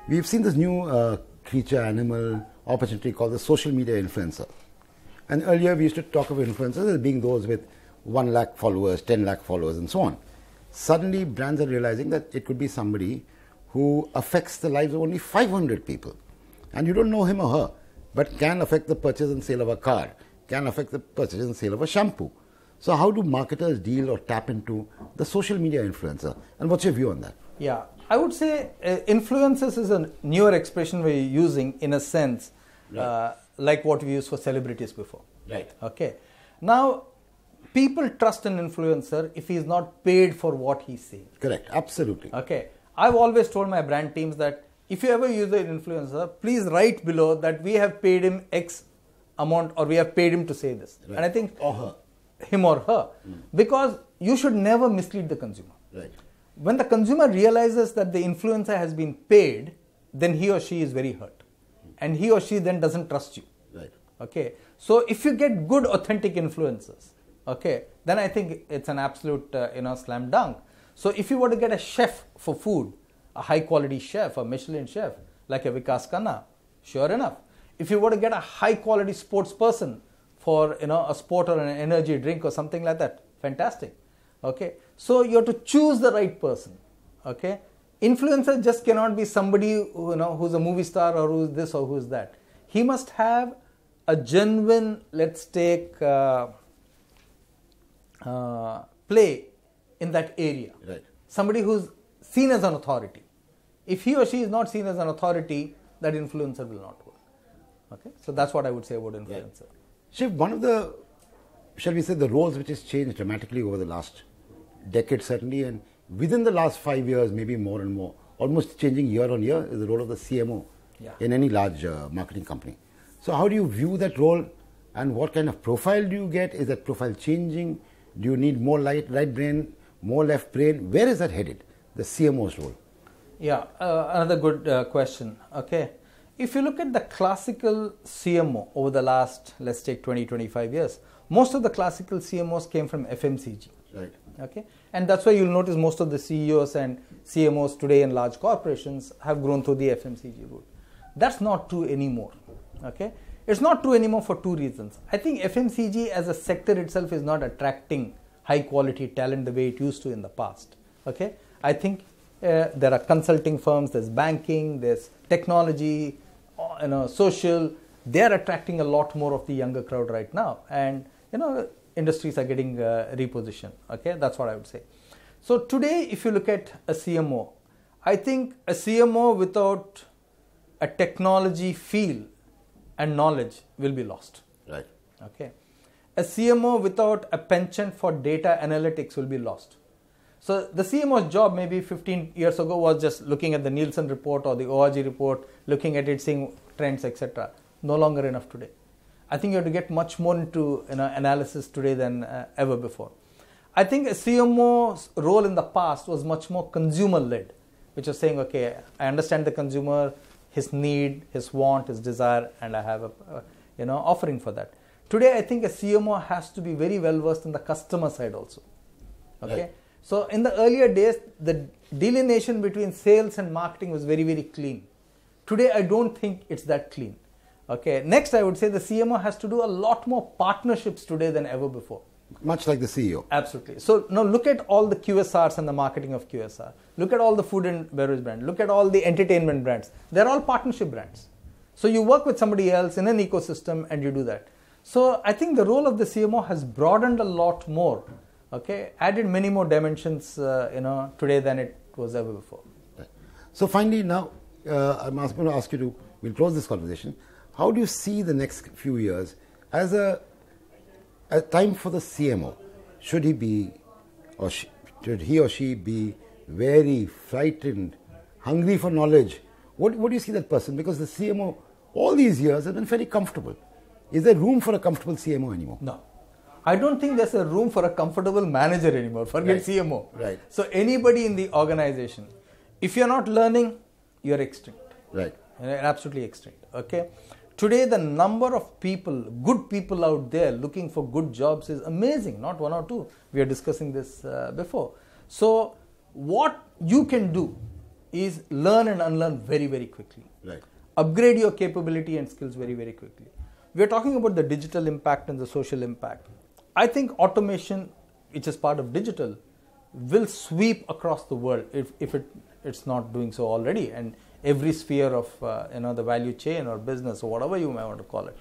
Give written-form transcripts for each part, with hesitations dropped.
We've seen this new creature, animal, opportunity called the social media influencer. And earlier we used to talk of influencers as being those with 1 lakh followers, 10 lakh followers and so on. Suddenly brands are realizing that it could be somebody who affects the lives of only 500 people. And you don't know him or her, but can affect the purchase and sale of a car, can affect the purchase and sale of a shampoo. So how do marketers deal or tap into the social media influencer? And what's your view on that? Yeah, I would say influencers is a newer expression we're using in a sense, right, like what we used for celebrities before. Right. Okay. Now, people trust an influencer if he's not paid for what he's saying. Correct. Absolutely. Okay. I've always told my brand teams that if you ever use an influencer, please write below that we have paid him X amount or we have paid him to say this. Right. And I think or her. Him or her. Because you should never mislead the consumer. Right. When the consumer realizes that the influencer has been paid, then he or she is very hurt. And he or she then doesn't trust you. Right. Okay. So if you get good authentic influencers, okay, then I think it's an absolute slam dunk. So if you were to get a chef for food, a high quality chef, a Michelin chef, like a Vikas Khanna, sure enough. If you were to get a high quality sports person for a sport or an energy drink or something like that, fantastic. Okay. So you have to choose the right person. Okay. Influencer just cannot be somebody who's a movie star or who's this or who's that. He must have a genuine, let's take play in that area. Right. Somebody who's seen as an authority. If he or she is not seen as an authority, that influencer will not work. Okay, so that's what I would say about influencer. Right. Shiv, one of the, shall we say, the roles which has changed dramatically over the last decade certainly, and within the last 5 years, maybe more and more, almost changing year on year, is the role of the CMO in any large marketing company. So how do you view that role, and what kind of profile do you get? Is that profile changing? Do you need more right brain, more left brain? Where is that headed, the CMO's role? Yeah, another good question. Okay. If you look at the classical CMO over the last, let's take 20-25 years, most of the classical CMOs came from FMCG. Right. Okay. And that's why you'll notice most of the CEOs and CMOs today in large corporations have grown through the FMCG route. That's not true anymore. Okay. It's not true anymore for two reasons. I think FMCG as a sector itself is not attracting high quality talent the way it used to in the past. Okay. I think there are consulting firms, there's banking, there's technology, social. They're attracting a lot more of the younger crowd right now, and industries are getting repositioned. Okay, that's what I would say. So today, if you look at a CMO, I think a CMO without a technology feel and knowledge will be lost. Right. Okay, a CMO without a penchant for data analytics will be lost. So the CMO's job maybe 15 years ago was just looking at the Nielsen report or the ORG report, looking at it, seeing trends, etc. No longer enough today. I think you have to get much more into analysis today than ever before. I think a CMO's role in the past was much more consumer-led, which was saying, okay, I understand the consumer, his need, his want, his desire, and I have a offering for that. Today, I think a CMO has to be very well versed in the customer side also. Okay. Right. So in the earlier days, the delineation between sales and marketing was very, very clean. Today, I don't think it's that clean. Okay. Next, I would say the CMO has to do a lot more partnerships today than ever before. Much like the CEO. Absolutely. So now look at all the QSRs and the marketing of QSR. Look at all the food and beverage brands. Look at all the entertainment brands. They're all partnership brands. So you work with somebody else in an ecosystem and you do that. So I think the role of the CMO has broadened a lot more. Okay, added many more dimensions, today than it was ever before. Right. So finally, now I'm going to ask you to. We'll close this conversation. How do you see the next few years as a time for the CMO? Should he be, or should he or she be very frightened, hungry for knowledge? What do you see that person? Because the CMO all these years has been very comfortable. Is there room for a comfortable CMO anymore? No. I don't think there's a room for a comfortable manager anymore. Forget CMO. Right. So anybody in the organization, if you're not learning, you're extinct. Right. You're absolutely extinct. Okay. Today, the number of people, good people out there looking for good jobs is amazing. Not one or two. We are discussing this before. So what you can do is learn and unlearn very, very quickly. Right. Upgrade your capability and skills very, very quickly. We are talking about the digital impact and the social impact. I think automation, which is part of digital, will sweep across the world if it's not doing so already, and every sphere of the value chain or business or whatever you may want to call it.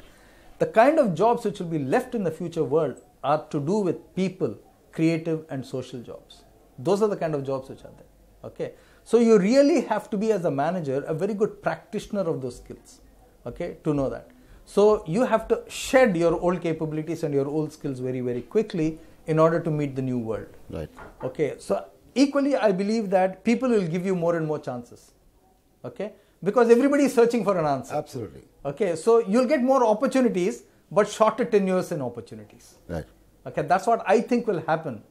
The kind of jobs which will be left in the future world are to do with people, creative and social jobs. Those are the kind of jobs which are there. Okay, so you really have to be, as a manager, a very good practitioner of those skills. Okay, to know that. So you have to shed your old capabilities and your old skills very, very quickly in order to meet the new world. Right. Okay, so equally I believe that people will give you more and more chances. Okay, because everybody is searching for an answer. Absolutely. Okay, so you'll get more opportunities, but shorter tenures in opportunities. Right. Okay, that's what I think will happen.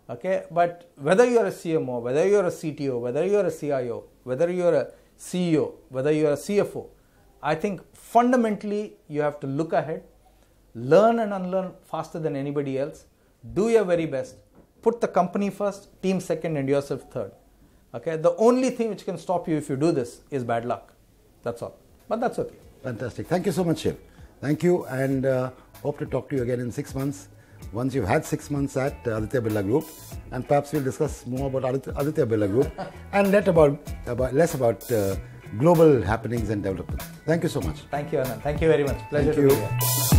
Okay, but whether you're a CMO, whether you're a CTO, whether you're a CIO, whether you're a CEO, whether you're a CFO, I think fundamentally you have to look ahead, learn and unlearn faster than anybody else, do your very best, put the company first, team second and yourself third. Okay, the only thing which can stop you if you do this is bad luck. That's all. But that's okay. Fantastic. Thank you so much, Shiv. Thank you, and hope to talk to you again in 6 months. Once you've had 6 months at Aditya Birla Group, and perhaps we'll discuss more about Aditya Birla Group and less about global happenings and developments. Thank you so much. Thank you, Anand. Thank you very much. Pleasure to be here.